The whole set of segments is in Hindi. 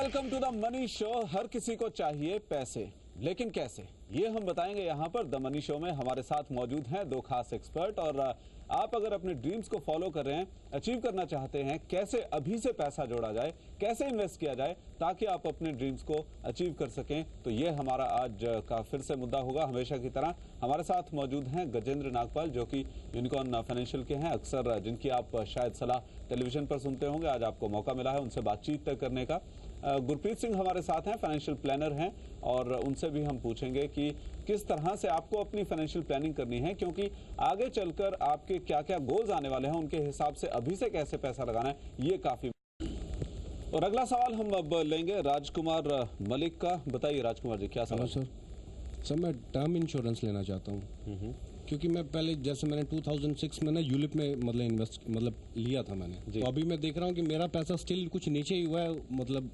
Welcome to the money show. हर किसी को चाहिए पैसे, लेकिन कैसे, ये हम बताएंगे यहाँ पर द मनी शो में। हमारे साथ मौजूद हैं दो खास एक्सपर्ट। और आप अगर अपने ड्रीम्स को फॉलो कर रहे हैं, अचीव करना चाहते हैं, कैसे अभी से पैसा जोड़ा जाए, कैसे इन्वेस्ट किया जाए ताकि आप अपने ड्रीम्स को अचीव कर सकें, तो ये हमारा आज का फिर से मुद्दा होगा। हमेशा की तरह हमारे साथ मौजूद हैं गजेंद्र नागपाल, जो कि यूनिकॉर्न फाइनेंशियल के हैं, अक्सर जिनकी आप शायद सलाह टेलीविजन पर सुनते होंगे। आज आपको मौका मिला है उनसे बातचीत करने का। गुरप्रीत सिंह हमारे साथ हैं, फाइनेंशियल प्लानर हैं, और उनसे भी हम पूछेंगे कि किस तरह से आपको अपनी फाइनेंशियल प्लानिंग करनी है, क्योंकि आगे चलकर आपके क्या क्या गोल्स आने वाले हैं, उनके हिसाब से अभी से कैसे पैसा लगाना है, ये काफी। और अगला सवाल हम अब लेंगे राजकुमार मलिक का। बताइए राजकुमार जी, क्या सवाल? सर मैं टर्म इंश्योरेंस लेना चाहता हूँ, क्योंकि मैं पहले जैसे मैंने 2006 में ना यूलिप में मतलब लिया था मैंने, तो अभी मैं देख रहा हूँ कि मेरा पैसा स्टिल कुछ नीचे ही हुआ है, मतलब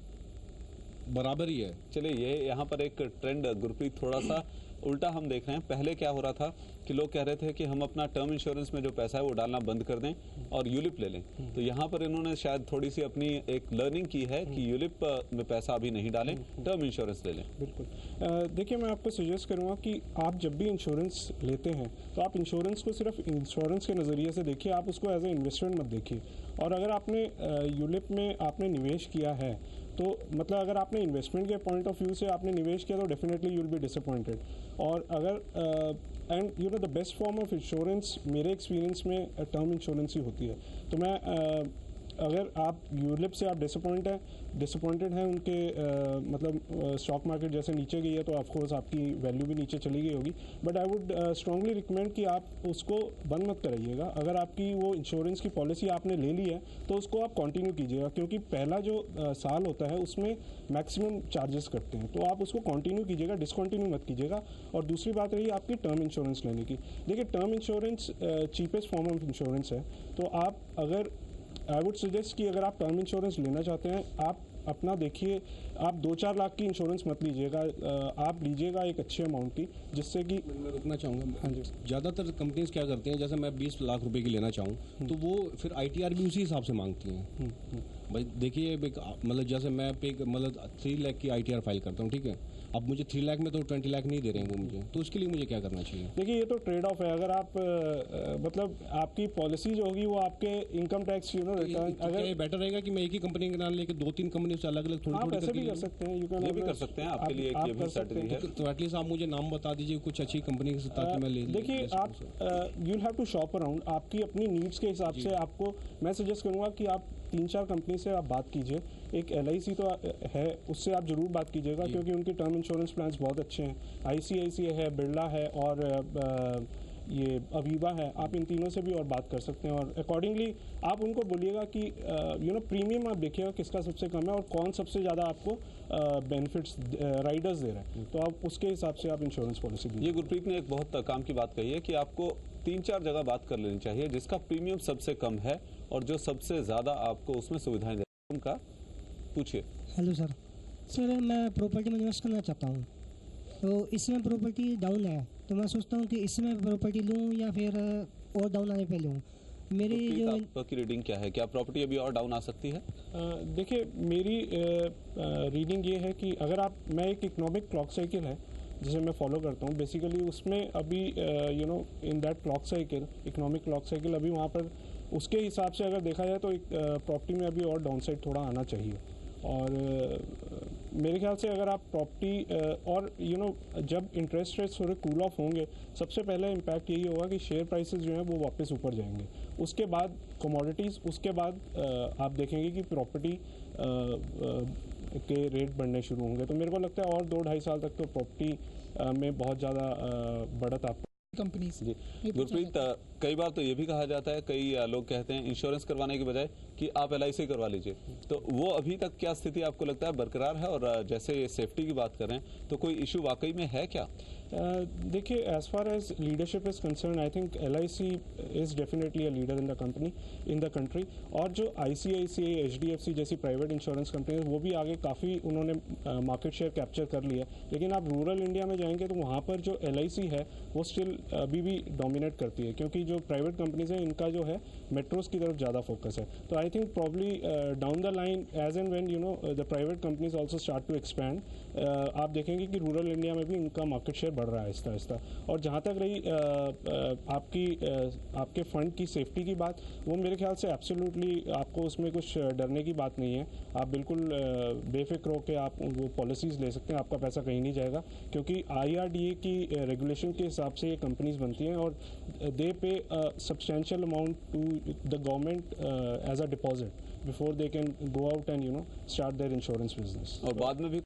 बराबर ही है। चलिए, ये यहाँ पर एक ट्रेंड गुरप्रीत थोड़ा सा उल्टा हम देख रहे हैं। पहले क्या हो रहा था कि लोग कह रहे थे कि हम अपना टर्म इंश्योरेंस में जो पैसा है वो डालना बंद कर दें और यूलिप ले लें। तो यहाँ पर इन्होंने शायद थोड़ी सी अपनी एक लर्निंग की है कि यूलिप में पैसा अभी नहीं डालें, टर्म इंश्योरेंस ले लें। बिल्कुल। देखिए, मैं आपको सजेस्ट करूँगा कि आप जब भी इंश्योरेंस लेते हैं तो आप इंश्योरेंस को सिर्फ इंश्योरेंस के नज़रिए से देखिए, आप उसको एज ए इन्वेस्टमेंट मत देखिए। और अगर आपने यूलिप में आपने निवेश किया है, तो मतलब अगर आपने इन्वेस्टमेंट के पॉइंट ऑफ व्यू से आपने निवेश किया तो definitely you will be disappointed. और अगर and you know the best form of insurance मेरे एक्सपीरियंस में टर्म इंश्योरेंस ही होती है। तो मैं अगर आप यूलिप से आप डिसअपॉइंटेड हैं उनके मतलब स्टॉक मार्केट जैसे नीचे गई है, तो ऑफकोर्स आपकी वैल्यू भी नीचे चली गई होगी। But I would strongly recommend कि आप उसको बंद मत कराइएगा। अगर आपकी वो इंश्योरेंस की पॉलिसी आपने ले ली है तो उसको आप कंटिन्यू कीजिएगा, क्योंकि पहला जो साल होता है उसमें मैक्सिमम चार्जेस कटते हैं, तो आप उसको कंटिन्यू कीजिएगा, डिसकंटिन्यू मत कीजिएगा। और दूसरी बात रही आपकी टर्म इंश्योरेंस लेने की। देखिए, term insurance cheapest form of insurance है। तो आप अगर आई वुड सजेस्ट कि अगर आप टर्म इंश्योरेंस लेना चाहते हैं, आप अपना देखिए, आप 2-4 लाख की इंश्योरेंस मत लीजिएगा, आप लीजिएगा एक अच्छे अमाउंट की, जिससे कि मैं रुकना चाहूँगा। हाँ जी। ज़्यादातर कंपनीज क्या करती हैं, जैसे मैं 20 लाख रुपए की लेना चाहूँ तो वो फिर ITR भी उसी हिसाब से मांगती हैं। भाई देखिए, मतलब जैसे मैं मतलब 3 लाख की ITR फाइल करता हूँ, ठीक है। अब मुझे 3 लाख में तो 20 लाख नहीं दे रहे हैं वो मुझे, तो उसके लिए मुझे क्या करना चाहिए? देखिए, ये तो ट्रेड ऑफ है। अगर आप मतलब आपकी पॉलिसी जो होगी वो आपके इनकम टैक्स रिटर्न, अगर ये बेटर रहेगा कि मैं एक ही कंपनी के नाम लेके 2-3 कंपनी से अलग अलग थोड़ी ऐसे भी कर सकते हैं। ये भी कर सकते हैं, आपके लिए ये भी स्ट्रेटजी है। तो एटलीस्ट आप मुझे नाम बता दीजिए कुछ अच्छी कंपनी के, ताकि मैं ले। देखिए, आप you will have to shop around. आपकी अपनी नीड्स के हिसाब से आपको मैं सजेस्ट करूँगा कि आप 3-4 कंपनी से आप बात कीजिए। एक LIC तो है, उससे आप जरूर बात कीजिएगा, क्योंकि उनके टर्म इंश्योरेंस प्लान्स बहुत अच्छे हैं। ICICI है, बिरला है, और ये अवीवा है। आप इन तीनों से भी और बात कर सकते हैं, और अकॉर्डिंगली आप उनको बोलिएगा कि प्रीमियम आप देखिएगा किसका सबसे कम है और कौन सबसे ज़्यादा आपको बेनिफिट्स राइडर्स दे रहे हैं, तो आप उसके हिसाब से आप इंश्योरेंस पॉलिसी दीजिए। ये गुरप्रीत ने एक बहुत काम की बात कही है कि आपको 3-4 जगह बात कर लेनी चाहिए, जिसका प्रीमियम सबसे कम है और जो सबसे ज़्यादा आपको उसमें सुविधाएं दे रहे हैं, उनका पूछिए। हेलो सर, मैं प्रॉपर्टी में इन्वेस्ट करना चाहता हूँ, तो इसमें प्रॉपर्टी डाउन है, तो मैं सोचता हूँ कि इसमें प्रॉपर्टी लूँ या फिर और डाउन आने पे लूँ। मेरी जो आपकी रीडिंग क्या है, क्या प्रॉपर्टी अभी और डाउन आ सकती है? देखिए, मेरी रीडिंग ये है कि अगर मैं एक इकोनॉमिक क्लॉक साइकिल है जिसे मैं फॉलो करता हूँ बेसिकली, उसमें अभी in that clock cycle, economic clock cycle, अभी वहाँ पर उसके हिसाब से अगर देखा जाए तो प्रॉपर्टी में अभी और डाउन साइड थोड़ा आना चाहिए। और मेरे ख्याल से अगर आप प्रॉपर्टी और जब इंटरेस्ट रेट्स थोड़े कूल ऑफ होंगे, सबसे पहला इम्पैक्ट यही होगा कि शेयर प्राइसेस जो हैं वो वापस ऊपर जाएंगे, उसके बाद कमोडिटीज़, उसके बाद आप देखेंगे कि प्रॉपर्टी के रेट बढ़ने शुरू होंगे। तो मेरे को लगता है और 2-2.5 साल तक तो प्रॉपर्टी में बहुत ज़्यादा बढ़त आप कंपनीज। जी गुरप्रीत, कई बार तो ये भी कहा जाता है, कई लोग कहते हैं इंश्योरेंस करवाने के बजाय कि आप LIC करवा लीजिए, तो वो अभी तक क्या स्थिति आपको लगता है बरकरार है? और जैसे ये सेफ्टी की बात करें तो कोई इशू वाकई में है क्या? देखिए, as far as leadership is concern, I think LIC is definitely a leader in the country. और जो ICICI, HDFC जैसी प्राइवेट इंश्योरेंस कंपनी है, वो भी आगे काफ़ी उन्होंने मार्केट शेयर कैप्चर कर लिया। लेकिन आप रूरल इंडिया में जाएंगे तो वहाँ पर जो LIC है वो स्टिल अभी भी डोमिनेट करती है, क्योंकि जो प्राइवेट कंपनीज हैं इनका जो है मेट्रोज की तरफ ज़्यादा फोकस है। तो I think probably down the line as and when you know the private companies also start to expand, आप देखेंगे कि रूरल इंडिया में भी इनका मार्केट शेयर बढ़ रहा है आहिस्ता आहिस्ता। और जहाँ तक रही आपके फंड की सेफ्टी की बात, वो मेरे ख्याल से एब्सोल्युटली आपको उसमें कुछ डरने की बात नहीं है। आप बिल्कुल बेफिक्र होकर आप वो पॉलिसीज़ ले सकते हैं, आपका पैसा कहीं नहीं जाएगा, क्योंकि IRDA की रेगुलेशन के हिसाब से ये कंपनीज बनती हैं और they pay substantial amount to the government as a deposit before they can go out and you know start their insurance business. और बाद में भी